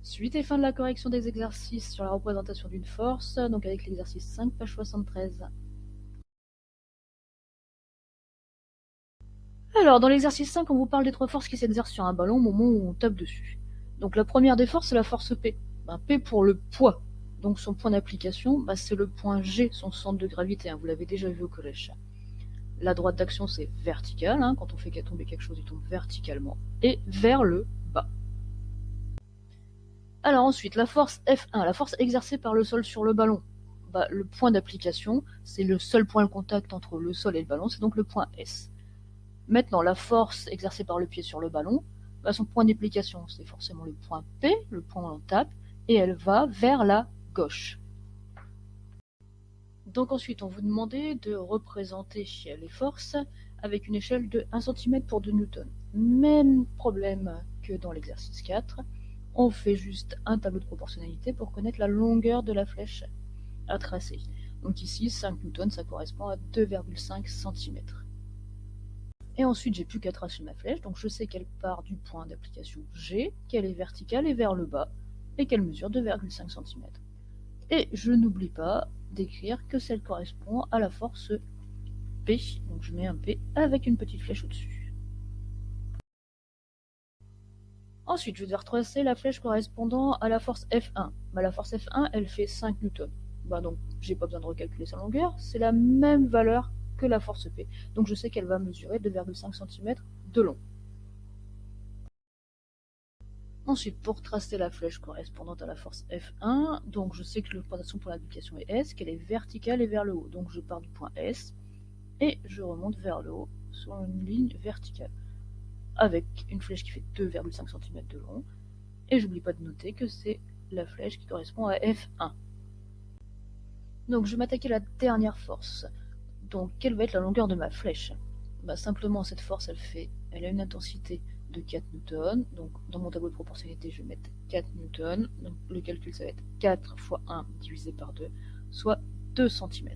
Suite et fin de la correction des exercices sur la représentation d'une force, donc avec l'exercice 5, page 73. Alors, dans l'exercice 5, on vous parle des 3 forces qui s'exercent sur un ballon au moment où on tape dessus. Donc la première des forces, c'est la force P. P pour le poids. Donc son point d'application, c'est le point G, son centre de gravité, vous l'avez déjà vu au collège. La droite d'action, c'est verticale, quand on fait tomber quelque chose, il tombe verticalement, et vers le bas. Alors ensuite, la force F1, la force exercée par le sol sur le ballon. Le point d'application, c'est le seul point de contact entre le sol et le ballon, c'est donc le point S. Maintenant, la force exercée par le pied sur le ballon, son point d'application, c'est forcément le point P, le point où on tape, et elle va vers la gauche. Donc ensuite, on vous demandait de représenter les forces avec une échelle de 1 cm pour 2 newtons. Même problème que dans l'exercice 4, on fait juste un tableau de proportionnalité pour connaître la longueur de la flèche à tracer. Donc ici, 5 newtons, ça correspond à 2,5 cm. Et ensuite, j'ai plus qu'à tracer ma flèche, donc je sais qu'elle part du point d'application G, qu'elle est verticale et vers le bas, et qu'elle mesure 2,5 cm. Et je n'oublie pas d'écrire que celle correspond à la force P, donc je mets un P avec une petite flèche au-dessus. Ensuite, je vais devoir tracer la flèche correspondant à la force F1. La force F1, elle fait 5 newtons. Donc, j'ai pas besoin de recalculer sa longueur, c'est la même valeur que la force P. Donc je sais qu'elle va mesurer 2,5 cm de long. Ensuite, pour tracer la flèche correspondante à la force F1, donc je sais que l'orientation pour l'application est S, qu'elle est verticale et vers le haut. Donc je pars du point S et je remonte vers le haut sur une ligne verticale avec une flèche qui fait 2,5 cm de long. Et j'oublie pas de noter que c'est la flèche qui correspond à F1. Donc je vais m'attaquer à la dernière force. Donc quelle va être la longueur de ma flèche? Simplement cette force elle a une intensité de 4 newtons, donc dans mon tableau de proportionnalité je vais mettre 4 newtons, donc le calcul ça va être 4 fois 1 divisé par 2, soit 2 cm.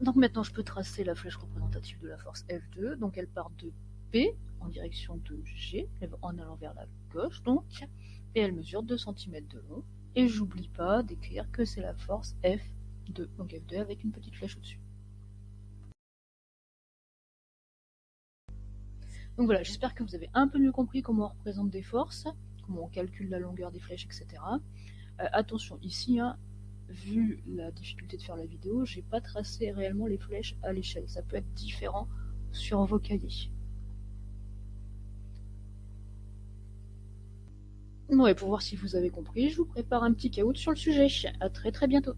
Donc maintenant je peux tracer la flèche représentative de la force F2, donc elle part de P en direction de G, en allant vers la gauche donc, et elle mesure 2 cm de long, et j'oublie pas d'écrire que c'est la force F2, donc F2 avec une petite flèche au-dessus. Donc voilà, j'espère que vous avez un peu mieux compris comment on représente des forces, comment on calcule la longueur des flèches, etc. Attention, ici, vu la difficulté de faire la vidéo, j'ai pas tracé réellement les flèches à l'échelle. Ça peut être différent sur vos cahiers. Ouais, pour voir si vous avez compris, je vous prépare un petit caout sur le sujet. À très très bientôt.